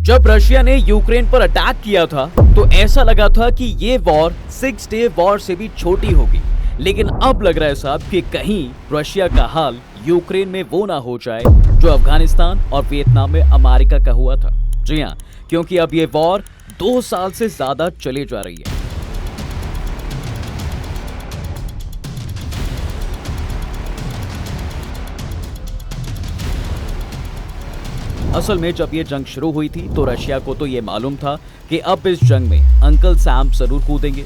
जब रशिया ने यूक्रेन पर अटैक किया था तो ऐसा लगा था कि ये वॉर 6 डे वॉर से भी छोटी होगी, लेकिन अब लग रहा है साहब कि कहीं रशिया का हाल यूक्रेन में वो ना हो जाए जो अफगानिस्तान और वियतनाम में अमेरिका का हुआ था। जी हाँ, क्योंकि अब ये वॉर 2 साल से ज्यादा चले जा रही है। असल में जब ये जंग शुरू हुई थी तो रशिया को तो ये मालूम था कि अब इस जंग में अंकल सैम जरूर कूदेंगे,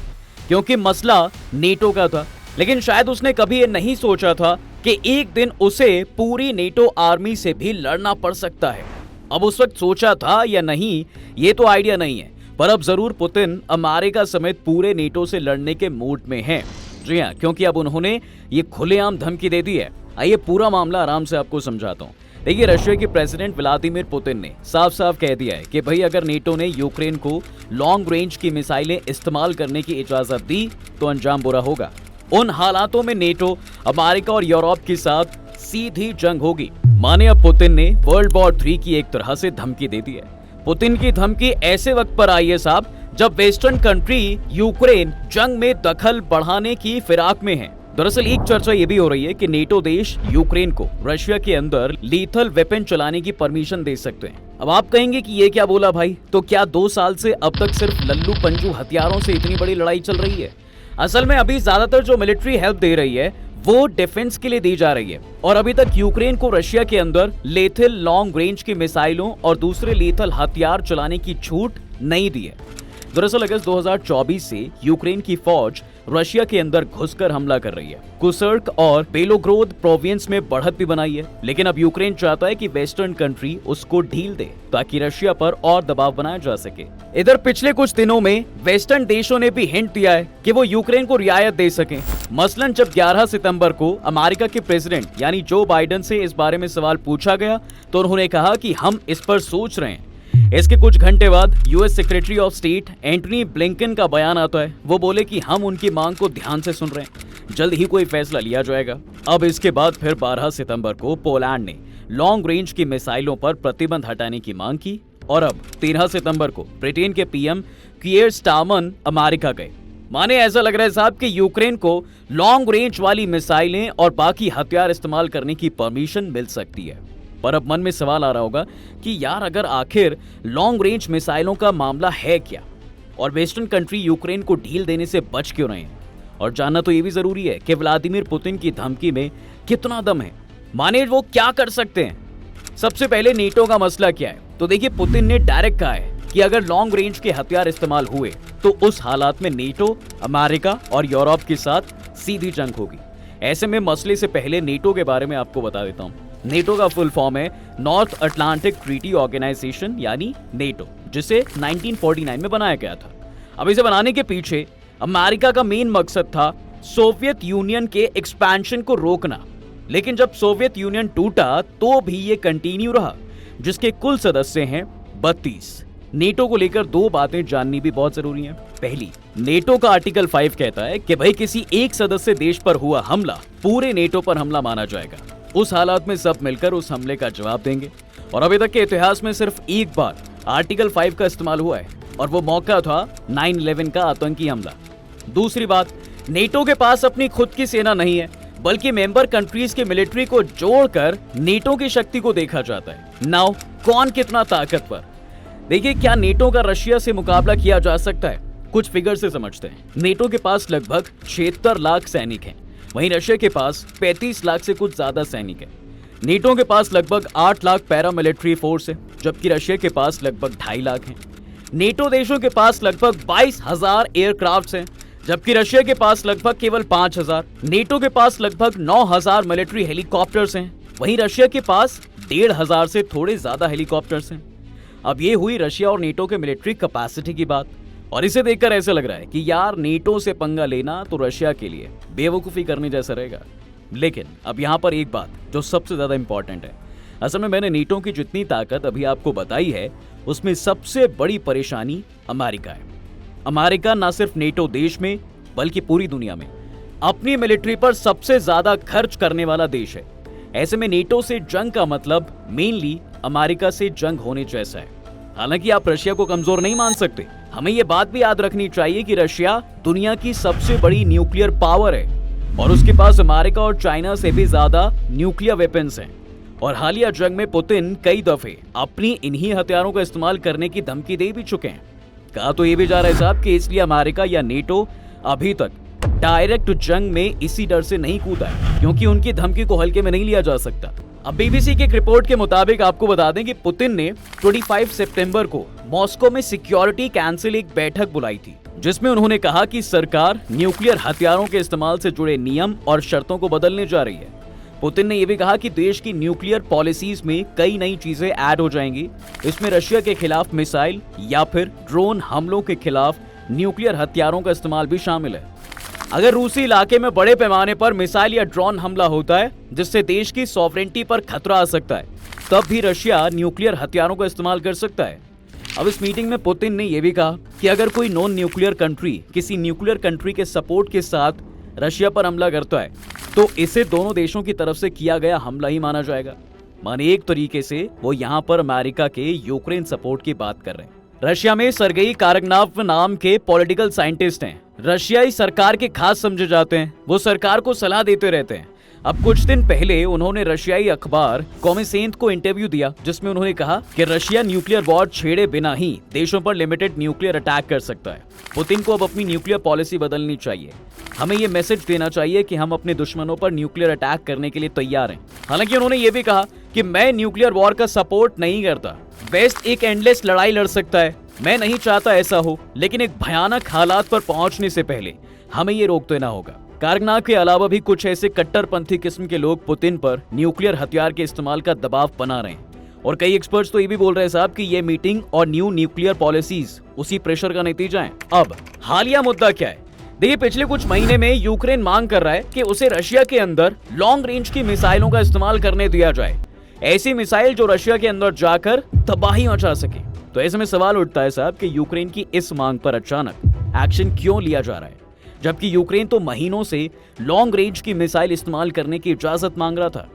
क्योंकि मसला नेटो का था। लेकिन शायद उसने कभी ये नहीं सोचा था कि एक दिन उसे पूरी नेटो आर्मी से भी लड़ना पड़ सकता है। अब उस वक्त सोचा था या नहीं ये तो आइडिया नहीं है, पर अब जरूर पुतिन अमेरिका समेत पूरे नेटो से लड़ने के मूड में हैं। जी हाँ, क्योंकि अब उन्होंने ये खुलेआम धमकी दे दी है। आइए पूरा मामला आराम से आपको समझाता हूँ। देखिए, रशिया के प्रेसिडेंट व्लादिमीर पुतिन ने साफ साफ कह दिया है कि भाई अगर नेटो ने यूक्रेन को लॉन्ग रेंज की मिसाइलें इस्तेमाल करने की इजाजत दी तो अंजाम बुरा होगा। उन हालातों में नेटो अमेरिका और यूरोप के साथ सीधी जंग होगी। माने अब पुतिन ने वर्ल्ड वॉर 3 की एक तरह से धमकी दे दी है। पुतिन की धमकी ऐसे वक्त पर आई है साहब जब वेस्टर्न कंट्री यूक्रेन जंग में दखल बढ़ाने की फिराक में है। दरअसल एक चर्चा ये भी हो रही है कि नेटो देश यूक्रेन को रशिया के अंदर लीथल वेपन चलाने की परमिशन दे सकते हैं। अब आप कहेंगे कि ये क्या बोला भाई, तो क्या 2 साल से अब तक सिर्फ लल्लू पंजू हथियारों से इतनी बड़ी लड़ाई चल रही है? असल में अभी ज्यादातर जो मिलिट्री हेल्प दे रही है वो डिफेंस के लिए दी जा रही है, और अभी तक यूक्रेन को रशिया के अंदर लेथल लॉन्ग रेंज की मिसाइलों और दूसरे लेथल हथियार चलाने की छूट नहीं दी है। दरअसल अगस्त 2024 से यूक्रेन की फौज रशिया के अंदर घुसकर हमला कर रही है। कुसर्क और बेलोग्रोद प्रोविंस में बढ़त भी बनाई है, लेकिन अब यूक्रेन चाहता है कि वेस्टर्न कंट्री उसको ढील दे ताकि रशिया पर और दबाव बनाया जा सके। इधर पिछले कुछ दिनों में वेस्टर्न देशों ने भी हिंट दिया है कि वो यूक्रेन को रियायत दे सकें। मसलन जब 11 सितंबर को अमेरिका के प्रेसिडेंट यानी जो बाइडेन से इस बारे में सवाल पूछा गया तो उन्होंने कहा कि हम इस पर सोच रहे हैं। इसके कुछ घंटे बाद US secretary of state Antony Blinken का बयान आता है। वो बोले कि हम उनकी मांग को ध्यान से सुन रहे हैं, जल्द ही कोई फैसला लिया जाएगा। अब इसके बाद फिर 12 सितंबर को पोलैंड ने लॉन्ग रेंज की मिसाइलों पर प्रतिबंध हटाने की मांग की, और अब 13 सितंबर को ब्रिटेन के पीएम कियर स्टारमर अमेरिका गए। माने ऐसा लग रहा है साहब कि यूक्रेन को लॉन्ग रेंज वाली मिसाइलें और बाकी हथियार इस्तेमाल करने की परमिशन मिल सकती है। पर अब मन में सवाल आ रहा होगा कि यार अगर आखिर लॉन्ग रेंज मिसाइलों का मामला है क्या, और वेस्टर्न कंट्री यूक्रेन को ढील देने से बच क्यों रहे हैं? और जानना तो ये भी जरूरी है कि व्लादिमीर पुतिन की धमकी में कितना दम है। माने वो क्या कर सकते हैं? सबसे पहले नेटो का मसला क्या है? तो देखिए, पुतिन ने डायरेक्ट कहा है कि अगर लॉन्ग रेंज के हथियार इस्तेमाल हुए तो उस हालात में नेटो, अमेरिका और यूरोप के साथ सीधी जंग होगी। ऐसे में मसले से पहले नेटो के बारे में आपको बता देता हूँ। नेटो का फुल फॉर्म है नॉर्थ अटलांटिक ट्रीटी ऑर्गेनाइजेशन यानी नेटो, जिसे 1949 में बनाया गया था। अब इसे बनाने के पीछे अमेरिका का मेन मकसद था सोवियत यूनियन के एक्सपेंशन को रोकना। लेकिन जब सोवियत यूनियन टूटा तो भी ये कंटिन्यू रहा, जिसके कुल सदस्य हैं 32। नेटो को लेकर 2 बातें जाननी भी बहुत जरूरी हैं। पहली, नेटो का आर्टिकल 5 कहता है कि भाई किसी एक सदस्य देश पर हुआ हमला पूरे नेटो पर हमला माना जाएगा। उस हालात में सब मिलकर उस हमले का जवाब देंगे। और अभी तक के इतिहास में सिर्फ एक बार आर्टिकल 5 का इस्तेमाल हुआ है, और वो मौका था 9/11 का आतंकी हमला। दूसरी बात, नेटो के पास अपनी खुद की सेना नहीं है, बल्कि मेंबर कंट्रीज के मिलिट्री को जोड़कर नेटो की शक्ति को देखा जाता है। नाउ कौन कितना ताकतवर? देखिए, क्या नेटो का रशिया से मुकाबला किया जा सकता है? कुछ फिगर से समझते हैं। नेटो के पास लगभग 76 लाख सैनिक हैं, वहीं रशिया के पास 35 लाख से कुछ ज्यादा सैनिक हैं। नेटो के पास लगभग 8 लाख पैरामिलिट्री फोर्स है, जबकि रशिया के पास लगभग 2.5 लाख हैं। नेटो देशों के पास लगभग 22,000 एयरक्राफ्ट हैं, जबकि रशिया के पास लगभग केवल 5,000। नेटो के पास लगभग 9,000 मिलिट्री हेलीकॉप्टर्स हैं, वहीं रशिया के पास 1,500 से थोड़े ज्यादा हेलीकॉप्टर्स हैं। अब ये हुई रशिया और नेटो के मिलिट्री कैपेसिटी की बात, और इसे देखकर ऐसा लग रहा है कि यार नेटो से पंगा लेना तो रशिया के लिए बेवकूफ़ी करने जैसा रहेगा। लेकिन अब यहाँ पर एक बात जो सबसे ज़्यादा इंपॉर्टेंट है। असल में मैंने नेटो की जितनी ताकत अभी आपको बताई है, उसमें सबसे बड़ी परेशानी अमेरिका है। अमेरिका ना सिर्फ नेटो देश में बल्कि पूरी दुनिया में अपनी मिलिट्री पर सबसे ज़्यादा खर्च करने वाला देश है। ऐसे में नेटो से जंग का मतलब मेनली अमेरिका से जंग होने जैसा है। हालांकि आप रशिया को कमजोर नहीं मान सकते। हमें ये बात भी याद रखनी चाहिए कि रशिया दुनिया की सबसे बड़ी न्यूक्लियर पावर है और उसके पास अमेरिका और चाइना से भी ज्यादा न्यूक्लियर वेपन्स हैं। और हालिया जंग में पुतिन कई दफे अपनी इन्हीं हथियारों का इस्तेमाल करने की धमकी दे भी चुके हैं। कहा तो ये भी जा रहा है साहब कि इसलिए अमेरिका या नेटो अभी तक डायरेक्ट जंग में इसी डर से नहीं कूदा है, क्योंकि उनकी धमकी को हल्के में नहीं लिया जा सकता। अब बीबीसी की एक रिपोर्ट के मुताबिक आपको बता दें कि पुतिन ने 25 सितंबर को मॉस्को में सिक्योरिटी काउंसिल एक बैठक बुलाई थी, जिसमें उन्होंने कहा कि सरकार न्यूक्लियर हथियारों के इस्तेमाल से जुड़े नियम और शर्तों को बदलने जा रही है। पुतिन ने यह भी कहा कि देश की न्यूक्लियर पॉलिसीज में कई नई चीजें ऐड हो जाएंगी। इसमें रशिया के खिलाफ मिसाइल या फिर ड्रोन हमलों के खिलाफ न्यूक्लियर हथियारों का इस्तेमाल भी शामिल है। अगर रूसी इलाके में बड़े पैमाने पर मिसाइल या ड्रोन हमला होता है जिससे देश की सॉवरेंटी पर खतरा आ सकता है, तब भी रशिया न्यूक्लियर हथियारों का इस्तेमाल कर सकता है। अब इस मीटिंग में पुतिन ने यह भी कहा कि अगर कोई नॉन न्यूक्लियर कंट्री किसी न्यूक्लियर कंट्री के सपोर्ट के साथ रशिया पर हमला करता है तो इसे दोनों देशों की तरफ से किया गया हमला ही माना जाएगा। माने एक तरीके से वो यहाँ पर अमेरिका के यूक्रेन सपोर्ट की बात कर रहे हैं। रशिया में सरगेई कारगनाव नाम के पॉलिटिकल साइंटिस्ट हैं। रशियाई सरकार के खास समझे जाते हैं। वो सरकार को सलाह देते रहते हैं। अब कुछ दिन पहले उन्होंने रशियाई अखबार कॉमेसेंट को इंटरव्यू दिया, जिसमें उन्होंने कहा कि रशिया न्यूक्लियर वॉर छेड़े बिना ही देशों पर लिमिटेड न्यूक्लियर अटैक कर सकता है। पुतिन को अब अपनी न्यूक्लियर पॉलिसी बदलनी चाहिए। हमें ये मैसेज देना चाहिए कि हम अपने दुश्मनों पर न्यूक्लियर अटैक करने के लिए तैयार हैं। हालांकि उन्होंने ये भी कहा कि मैं न्यूक्लियर वॉर का सपोर्ट नहीं करता। वेस्ट एक एंडलेस लड़ाई लड़ सकता है, मैं नहीं चाहता ऐसा हो, लेकिन एक भयानक हालात पर पहुंचने से पहले हमें ये रोक देना होगा। कारगनाव के अलावा भी कुछ ऐसे कट्टरपंथी किस्म के लोग पुतिन पर न्यूक्लियर हथियार के इस्तेमाल का दबाव बना रहे हैं और कई एक्सपर्ट्स तो ये भी बोल रहे हैं साहब कि ये मीटिंग और न्यू न्यूक्लियर पॉलिसीज उसी प्रेशर का नतीजा है। अब हालिया मुद्दा क्या है? देखिए, पिछले कुछ महीने में यूक्रेन मांग कर रहा है कि उसे रशिया के अंदर लॉन्ग रेंज की मिसाइलों का इस्तेमाल करने दिया जाए, ऐसी मिसाइल जो रशिया के अंदर जाकर तबाही मचा सके। तो ऐसे में सवाल उठता है साहब कि यूक्रेन की इस मांग पर अचानक एक्शन क्यों लिया जा रहा है, जबकि यूक्रेन तो महीनों से लॉन्ग रेंज की मिसाइल इस्तेमाल करने की इजाजत मांग रहा था।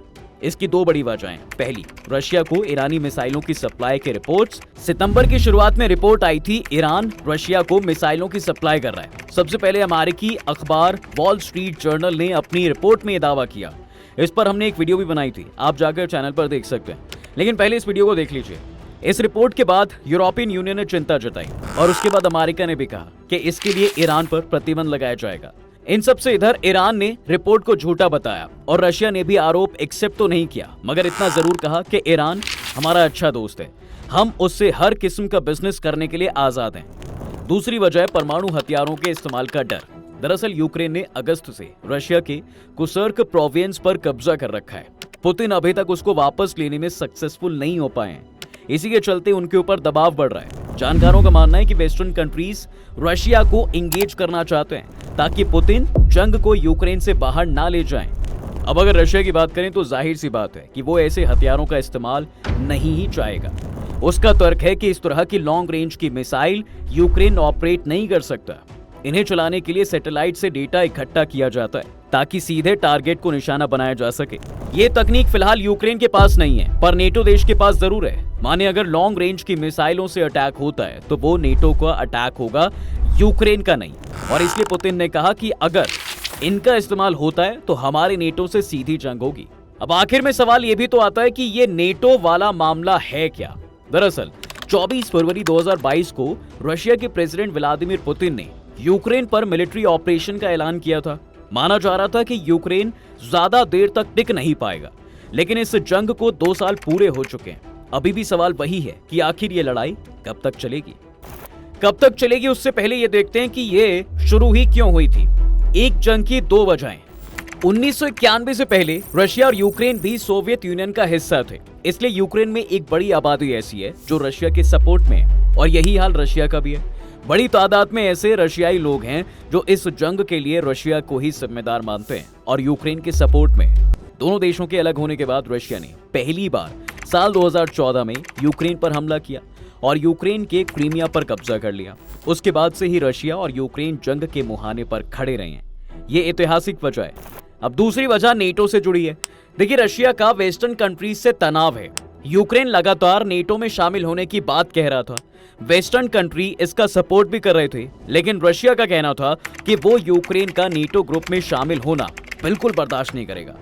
इसकी दो बड़ी वजहें। पहली, रशिया को ईरानी मिसाइलों की सप्लाई के रिपोर्ट्स। सितंबर की शुरुआत में रिपोर्ट आई थी ईरान रशिया को मिसाइलों की सप्लाई कर रहा है। सबसे पहले अमेरिकी अखबार वॉल स्ट्रीट जर्नल ने अपनी रिपोर्ट में यह दावा किया। इस पर हमने एक वीडियो भी बनाई थी, आप जाकर चैनल पर देख सकते हैं, लेकिन पहले इस वीडियो को देख लीजिए। इस रिपोर्ट के बाद यूरोपियन यूनियन ने चिंता जताई और उसके बाद अमेरिका ने भी कहा कि इसके लिए ईरान पर प्रतिबंध लगाया जाएगा। इन सब से इधर ईरान ने रिपोर्ट को झूठा बताया और रशिया ने भी आरोप एक्सेप्ट तो नहीं किया, मगर इतना जरूर कहा कि ईरान हमारा अच्छा दोस्त है, हम उससे हर किस्म का बिजनेस करने के लिए आजाद हैं। दूसरी वजह, परमाणु हथियारों के इस्तेमाल का डर। दरअसल यूक्रेन ने अगस्त से रशिया के कुर्स्क प्रोविंस पर कब्जा कर रखा है। पुतिन अभी तक उसको वापस लेने में सक्सेसफुल नहीं हो पाए हैं। इसी के चलते उनके ऊपर दबाव बढ़ रहा है। जानकारों का मानना है कि वेस्टर्न कंट्रीज रशिया को इंगेज करना चाहते हैं ताकि पुतिन जंग को यूक्रेन से बाहर ना ले जाएं। अब अगर रशिया की बात करें तो जाहिर सी बात है कि वो ऐसे हथियारों का इस्तेमाल नहीं ही चाहेगा। उसका तर्क है कि इस तरह की लॉन्ग रेंज की मिसाइल यूक्रेन ऑपरेट नहीं कर सकता। इन्हें चलाने के लिए सैटेलाइट से डेटा इकट्ठा किया जाता है ताकि सीधे टारगेट को निशाना बनाया जा सके। ये तकनीक फिलहाल यूक्रेन के पास नहीं है, पर नेटो देश के पास जरूर है। माने अगर लॉन्ग रेंज की मिसाइलों से अटैक होता है तो वो नेटो का अटैक होगा, यूक्रेन का नहीं। और इसलिए पुतिन ने कहा कि अगर इनका इस्तेमाल होता है तो हमारे नेटो से सीधी जंग होगी। अब आखिर में सवाल ये भी तो आता है कि ये नेटो वाला मामला है क्या? दरअसल 24 फरवरी 2022 को रशिया के प्रेसिडेंट व्लादिमीर पुतिन ने यूक्रेन पर मिलिट्री ऑपरेशन का ऐलान किया था। माना जा रहा था कि यूक्रेन ज्यादा देर तक टिक नहीं पाएगा, लेकिन इस जंग को 2 साल पूरे हो चुके हैं। अभी भी सवाल वही है कि आखिर ये लड़ाई कब तक चलेगी? कब तक चलेगी उससे पहले ये देखते हैं कि ये शुरू ही क्यों हुई थी। एक जंग की दो वजहें। 1991 से पहले रशिया और यूक्रेन भी सोवियत यूनियन का हिस्सा थे, इसलिए यूक्रेन में एक बड़ी आबादी ऐसी है जो रशिया के सपोर्ट में है और यही हाल रशिया का भी है। बड़ी तादाद में ऐसे रशियाई लोग हैं जो इस जंग के लिए रशिया को ही जिम्मेदार मानते हैं और यूक्रेन के सपोर्ट में। दोनों देशों के अलग होने के बाद रशिया ने पहली बार साल 2014 में यूक्रेन पर हमला किया और यूक्रेन के क्रीमिया पर कब्जा कर लिया। उसके बाद से ही रशिया और यूक्रेन जंग के मुहाने पर खड़े रहे हैं। ये ऐतिहासिक वजह है। अब दूसरी वजह नेटो से जुड़ी है। देखिए, रशिया का वेस्टर्न कंट्रीज से तनाव है। यूक्रेन लगातार नेटो में शामिल होने की बात कह रहा था। वेस्टर्न कंट्री इसका सपोर्ट भी कर रहे थे, लेकिन रशिया का कहना था कि वो यूक्रेन का नेटो ग्रुप में शामिल होना बिल्कुल बर्दाश्त नहीं करेगा।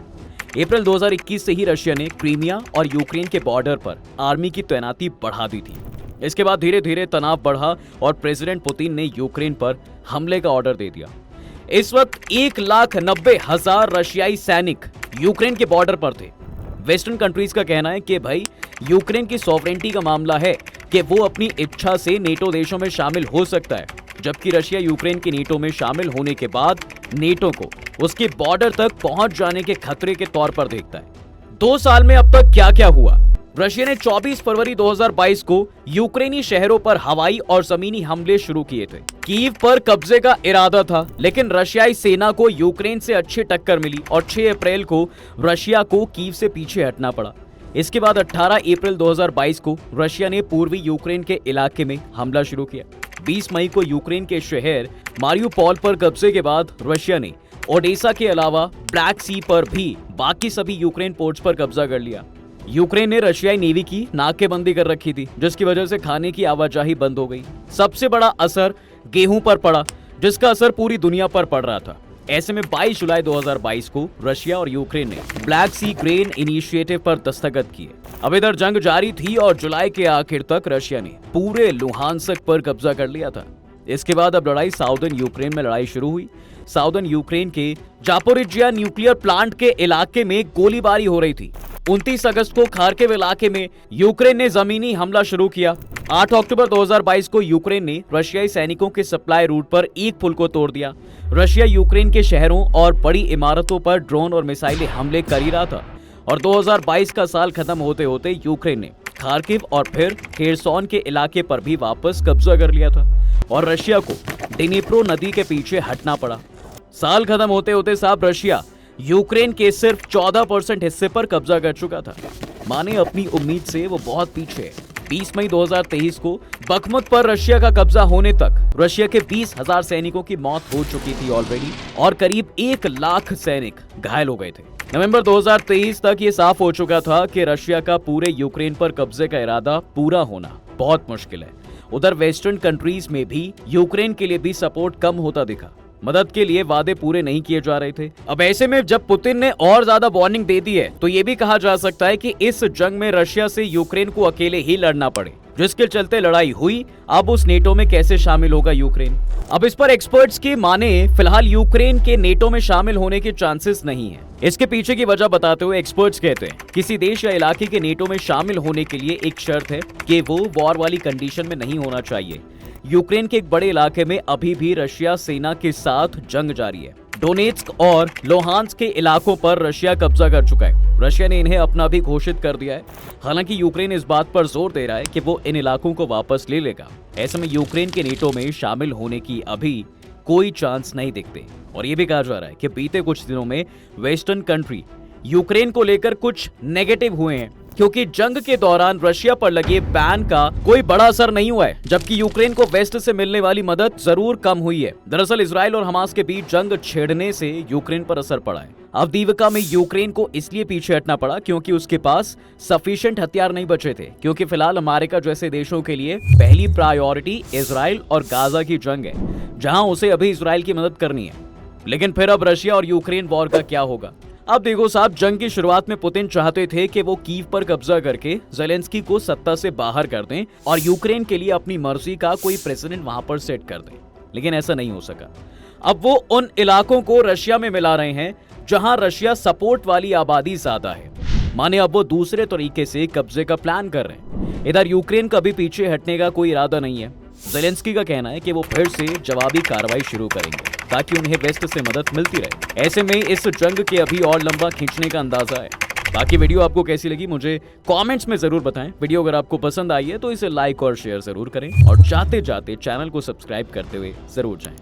अप्रैल 2021 से ही रशिया ने क्रीमिया और यूक्रेन के बॉर्डर पर आर्मी की तैनाती बढ़ा दी थी। इसके बाद धीरे धीरे तनाव बढ़ा और प्रेसिडेंट पुतिन ने यूक्रेन पर हमले का ऑर्डर दे दिया। इस वक्त 1,90,000 रशियाई सैनिक यूक्रेन के बॉर्डर पर थे। वेस्टर्न कंट्रीज का कहना है कि भाई यूक्रेन की सॉवरेंटी का मामला है कि वो अपनी इच्छा से नेटो देशों में शामिल हो सकता है, जबकि रशिया यूक्रेन के नेटो में शामिल होने के बाद नेटो को उसके बॉर्डर तक पहुंच जाने के खतरे के तौर पर देखता है। 2 साल में अब तक क्या क्या हुआ? रशिया ने 24 फरवरी 2022 को यूक्रेनी शहरों पर हवाई और जमीनी हमले शुरू किए थे। कीव पर कब्जे का इरादा था, लेकिन रशियाई सेना को यूक्रेन से अच्छी टक्कर मिली और 6 अप्रैल को रशिया को कीव से पीछे हटना पड़ा। इसके बाद 18 अप्रैल 2022 को रशिया ने पूर्वी यूक्रेन के इलाके में हमला शुरू किया। 20 मई को यूक्रेन के शहर मारियुपोल पर कब्जे के बाद रशिया ने ओडेसा के अलावा ब्लैक सी पर भी बाकी सभी यूक्रेन पोर्ट्स पर कब्जा कर लिया। यूक्रेन ने रशियाई नेवी की नाकेबंदी कर रखी थी, जिसकी वजह से खाने की आवाजाही बंद हो गई। सबसे बड़ा असर गेहूं पर पड़ा, जिसका असर पूरी दुनिया पर पड़ रहा था। ऐसे में 22 जुलाई 2022 को रशिया और यूक्रेन ने ब्लैक सी ग्रेन इनिशिएटिव पर दस्तखत किए। अब इधर जंग जारी थी और जुलाई के आखिर तक रशिया ने पूरे लुहानस्क पर कब्जा कर लिया था। इसके बाद अब लड़ाई साउदर्न यूक्रेन में लड़ाई शुरू हुई। साउदर्न यूक्रेन के जापोरिजिया न्यूक्लियर प्लांट के इलाके में गोलीबारी हो रही थी। 29 अगस्त को खार्किव इलाके में यूक्रेन ने जमीनी हमला शुरू किया। 8 अक्टूबर 2022 को यूक्रेन ने रशियाई सैनिकों के सप्लाई रूट पर एक पुल को तोड़ दिया। रशिया यूक्रेन के शहरों और बड़ी इमारतों पर ड्रोन और मिसाइलें हमले कर ही रहा था और 2022 का साल खत्म होते होते यूक्रेन ने खार्किव और फिर खेरसोन के इलाके पर भी वापस कब्जा कर लिया था और रशिया को डिनीप्रो नदी के पीछे हटना पड़ा। साल खत्म होते होते साहब रशिया यूक्रेन के सिर्फ 14% हिस्से पर कब्जा कर चुका था। माने अपनी उम्मीद से वो बहुत पीछे है। 20 मई 2023 को बखमुत पर रशिया का कब्जा होने तक रशिया के 20,000 सैनिकों की मौत हो चुकी थी ऑलरेडी और करीब 1 लाख सैनिक घायल हो गए थे। नवंबर 2023 तक ये साफ हो चुका था कि रशिया का पूरे यूक्रेन पर कब्जे का इरादा पूरा होना बहुत मुश्किल है। उधर वेस्टर्न कंट्रीज में भी यूक्रेन के लिए भी सपोर्ट कम होता दिखा। मदद के लिए वादे पूरे नहीं किए जा रहे थे। अब ऐसे में जब पुतिन ने और ज्यादा वार्निंग दे दी है, तो ये भी कहा जा सकता है कि इस जंग में रशिया से यूक्रेन को अकेले ही लड़ना पड़े, जिसके चलते लड़ाई हुई। अब उस नेटो में कैसे शामिल होगा यूक्रेन? अब इस पर एक्सपर्ट्स की माने फिलहाल यूक्रेन के नेटो में शामिल होने के चांसेस नहीं है। इसके पीछे की वजह बताते हुए एक्सपर्ट्स कहते हैं किसी देश या इलाके के नेटो में शामिल होने के लिए एक शर्त है कि वो वॉर वाली कंडीशन में नहीं होना चाहिए। यूक्रेन के एक बड़े इलाके में अभी भी रशिया सेना के साथ जंग जारी है। डोनेट्स्क और लोहान्स्क के इलाकों पर रशिया कब्जा कर चुका है। रशिया ने इन्हें अपना भी घोषित कर दिया है। हालांकि यूक्रेन इस बात पर जोर दे रहा है कि वो इन इलाकों को वापस ले लेगा। ऐसे में यूक्रेन के नेटो में शामिल होने की अभी कोई चांस नहीं दिखते और ये भी कहा जा रहा है कि बीते कुछ दिनों में वेस्टर्न कंट्री यूक्रेन को लेकर कुछ नेगेटिव हुए हैं, क्योंकि जंग के दौरान रशिया पर लगे बैन का कोई बड़ा असर नहीं हुआ है, जबकि यूक्रेन को वेस्ट से मिलने वाली मदद जरूर कम हुई है। दरअसल इजराइल और हमास के बीच जंग छेड़ने से यूक्रेन पर असर पड़ा है। अवदीविका में यूक्रेन को इसलिए पीछे हटना पड़ा क्योंकि उसके पास सफिशिएंट हथियार नहीं बचे थे, क्योंकि फिलहाल अमेरिका जैसे देशों के लिए पहली प्रायोरिटी इजराइल और गाजा की जंग है, जहां उसे अभी इजराइल की मदद करनी है। लेकिन फिर अब रशिया और यूक्रेन वॉर का क्या होगा? अब देखो साहब, जंग की शुरुआत में पुतिन चाहते थे कि वो कीव पर कब्जा करके ज़ेलेंस्की को सत्ता से बाहर कर दें और यूक्रेन के लिए अपनी मर्जी का कोई प्रेसिडेंट वहां पर सेट कर दें, लेकिन ऐसा नहीं हो सका। अब वो उन इलाकों को रशिया में मिला रहे हैं जहां रशिया सपोर्ट वाली आबादी ज्यादा है। माने अब वो दूसरे तरीके से कब्जे का प्लान कर रहे हैं। इधर यूक्रेन का भी पीछे हटने का कोई इरादा नहीं है। ज़ेलेंस्की का कहना है कि वो फिर से जवाबी कार्रवाई शुरू करेंगे ताकि उन्हें वेस्ट से मदद मिलती रहे। ऐसे में इस जंग के अभी और लंबा खींचने का अंदाजा है। बाकी वीडियो आपको कैसी लगी मुझे कमेंट्स में जरूर बताएं। वीडियो अगर आपको पसंद आई है तो इसे लाइक और शेयर जरूर करें और जाते जाते चैनल को सब्सक्राइब करते हुए जरूर जाएं।